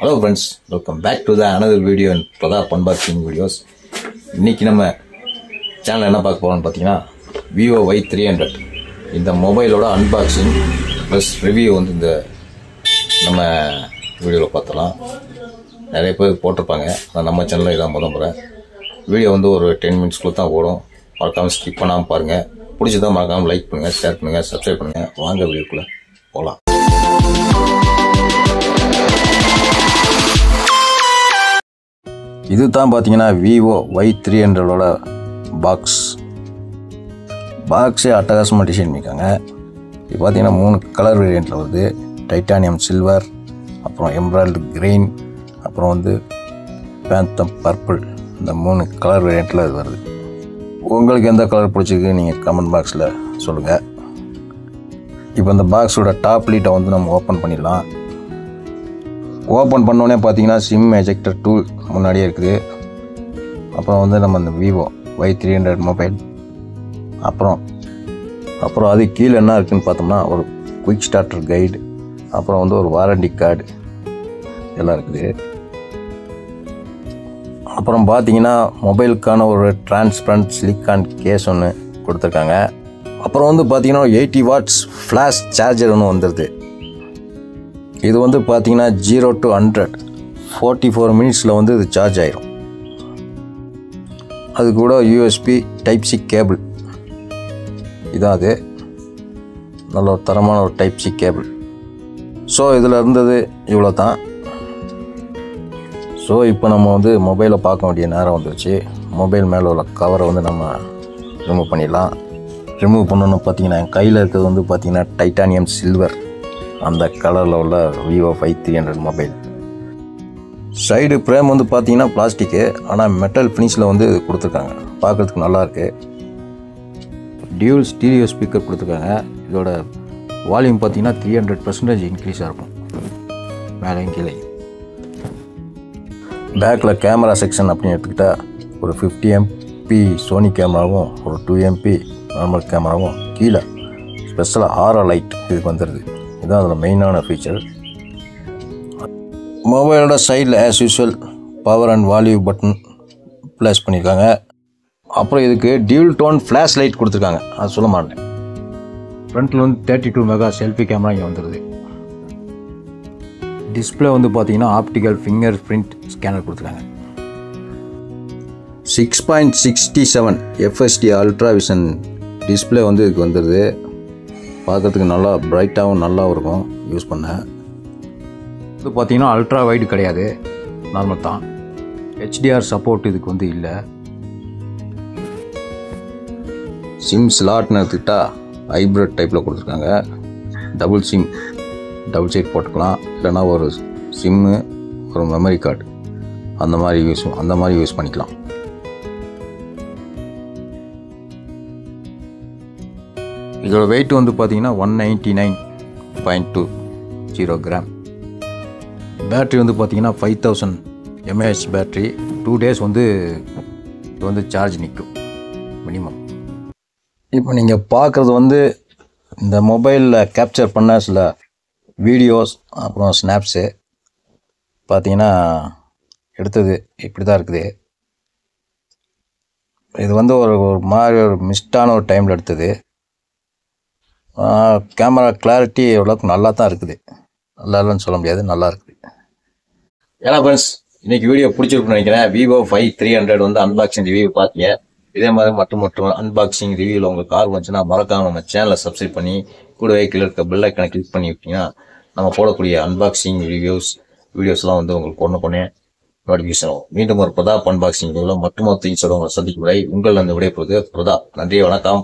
Hello friends, welcome back to the another video in Pradap unboxing videos. இன்னைக்கு நம்ம channel என்ன பார்க்க போறோம்னு பாத்தீங்கன்னா Vivo Y300 இந்த மொபைலோட அன்பாக்சிங் ப்ளஸ் ரிவ்யூ வந்து இந்த நம்ம வீடியோல பார்த்தலாம். நிறைய பேர் போட்டிருப்பாங்க. நம்ம சேனல்ல இதான் முதல்ல வீடியோ வந்து ஒரு 10 மினிட்ஸ்க்குள்ள தான் ஓடும். மறக்காம ஸ்கிப் பண்ணாம பாருங்க. பிடிச்சதா மறக்காம லைக் பண்ணுங்க, ஷேர் பண்ணுங்க, சப்ஸ்கிரைப் பண்ணுங்க. வாங்க வீடியோக்குள்ள போலாம். இது தான் பார்த்தீங்கன்னா Vivo Y300ஓட பாக்ஸே அட்டகாசமாக டிசைன் பண்ணியிருக்காங்க. இது பார்த்தீங்கன்னா 3 கலர் வேரியண்ட்டில் வருது. டைட்டானியம் சில்வர், அப்புறம் எம்ராய்டு கிரீன், அப்புறம் வந்து பேந்தம் பர்பிள். இந்த 3 கலர் வேரியண்ட்டில் இது வருது. உங்களுக்கு எந்த கலர் பிடிச்சிருக்கு நீங்கள் கமெண்ட் பாக்ஸில் சொல்லுங்கள். இப்போ இந்த பாக்ஸோட டாப் லீட்டை வந்து நம்ம ஓப்பன் பண்ணிடலாம். ஓப்பன் பண்ணோடனே பார்த்தீங்கன்னா சிம் எஜெக்டர் டூல் முன்னாடியே இருக்குது. அப்புறம் வந்து நம்ம இந்த Vivo Y300 மொபைல், அப்புறம் அது கீழே என்ன இருக்குதுன்னு பார்த்தோம்னா ஒரு குயிக் ஸ்டார்டர் கைடு, அப்புறம் வந்து ஒரு வாரண்டி கார்டு எல்லாம் இருக்குது. அப்புறம் பார்த்தீங்கன்னா மொபைலுக்கான ஒரு டிரான்ஸ்பரண்ட் சிலிக்கான் கேஸ் ஒன்று கொடுத்துருக்காங்க. அப்புறம் வந்து பார்த்தீங்கன்னா 80 வாட்ஸ் ஃப்ளாஷ் சார்ஜர் ஒன்று வந்துடுது. இது வந்து பார்த்தீங்கன்னா 0 to 100 44 மினிட்ஸில் வந்து இது சார்ஜ் ஆயிரும். அது கூட USB Type-C கேபிள், இதான் அது நல்ல ஒரு தரமான ஒரு Type-C கேபிள். ஸோ இதில் இருந்தது இவ்வளோ தான். ஸோ இப்போ நம்ம வந்து மொபைலை பார்க்க வேண்டிய நேரம் வந்துருச்சு. மொபைல் மேலே உள்ள கவரை வந்து நம்ம ரிமூவ் பண்ணிடலாம். ரிமூவ் பண்ணணுன்னு பார்த்தீங்கன்னா என் கையில் இருக்கிறது வந்து பார்த்தீங்கன்னா டைட்டானியம் சில்வர், அந்த கலரில் உள்ள Vivo Y300 mobile. Side frame வந்து பார்த்தீங்கன்னா பிளாஸ்டிக்கு, ஆனால் மெட்டல் ஃபினிஷில் வந்து கொடுத்துருக்காங்க. பார்க்குறதுக்கு நல்லாயிருக்கு. டியூல் ஸ்டீரியோ ஸ்பீக்கர் கொடுத்துருக்காங்க. இதோட வால்யூம் பார்த்தீங்கன்னா 300% இன்க்ரீஸாக இருக்கும் மேலேயும் கீழே. பேக்கில் கேமரா செக்ஷன் அப்படின்னு எடுத்துக்கிட்டால் ஒரு 50 MP சோனி கேமராவும் ஒரு 2 MP நார்மல் கேமராவும், கீழே ஸ்பெஷலாக ஆரா லைட் இதுக்கு வந்துடுது. இதுதான் அதில் மெயினான ஃபீச்சர். மொபைலோட சைடில் as usual power and volume button place பண்ணியிருக்காங்க. அப்புறம் இதுக்கு டியூல் டோன் ஃப்ளாஷ் லைட் கொடுத்துருக்காங்க, அது சொல்ல மாட்டேன். ஃப்ரண்ட்டில் வந்து 32 மெகா செல்ஃபி கேமரா இங்கே வந்துடுது. டிஸ்பிளே வந்து பார்த்தீங்கன்னா ஆப்டிக்கல் ஃபிங்கர் பிரிண்ட் ஸ்கேனர் கொடுத்துருக்காங்க. 6.67 FHD அல்ட்ரா விஷன் டிஸ்பிளே வந்து இதுக்கு வந்துடுது. பார்க்குறதுக்கு நல்லா பிரைட்டாகவும் நல்லாவும் இருக்கும் யூஸ் பண்ண. இது பார்த்தீங்கன்னா அல்ட்ரா வைடு கிடையாது, நார்மல் தான். HDR சப்போர்ட் இதுக்கு வந்து இல்லை. சிம் ஸ்லாட்னு எடுத்துக்கிட்டால் ஹைப்ரிட் டைப்பில் கொடுத்துருக்காங்க. டபுள் சிம், டபுள் சைட் போட்டுக்கலாம். இல்லைனா ஒரு சிம்மு ஒரு மெமரி கார்டு அந்த மாதிரி யூஸ் பண்ணிக்கலாம். இதோட வெயிட் வந்து பார்த்தீங்கன்னா 199.20 கிராம். பேட்ரி வந்து பார்த்தீங்கன்னா 5000 mAh பேட்ரி. 2 டேஸ் வந்து இது வந்து சார்ஜ் நிற்கும் மினிமம். இப்போ நீங்கள் பார்க்குறது வந்து இந்த மொபைலில் கேப்சர் பண்ண சில வீடியோஸ், அப்புறம் ஸ்னாப்ஸு பார்த்தீங்கன்னா எடுத்தது இப்படி தான் இருக்குது. இது வந்து ஒரு மாதிரி ஒரு மிஸ்டான ஒரு டைமில் எடுத்தது. கேமரா கிளாரிட்டி எவ்வளோக்கு நல்லா தான் இருக்குது. நல்லா இல்லைன்னு சொல்ல முடியாது, நல்லா இருக்குது. ஏன்னா ஃப்ரெண்ட்ஸ், இன்றைக்கி வீடியோ பிடிச்சிருக்குன்னு நினைக்கிறேன். Vivo Y300 வந்து அன்பாக்சிங் ரிவ்யூ பார்த்தீங்க. இதே மாதிரி மட்டும் அன்பாக்சிங் ரிவ்யூவில் உங்களுக்கு ஆர்வம் வந்துச்சுன்னா மறக்காம நம்ம சேனலை சப்ஸ்கிரைப் பண்ணி கூடவே கீழே இருக்க பெல் ஐக்கனை கிளிக் பண்ணி விட்டீங்கன்னா நம்ம போடக்கூடிய அன்பாக்சிங் வீடியோஸ்லாம் வந்து உங்களுக்கு கொண்டு நோட்டிஃபிகேஷன் ஆகும். மீண்டும் ஒரு பிரதாப் அன்பாக்சிங் வீடியோவில் மட்டும் உங்களை சந்திக்கும் வரை உங்கள் அந்த விடைபெறுவது பிரதாப். நன்றி, வணக்கம்.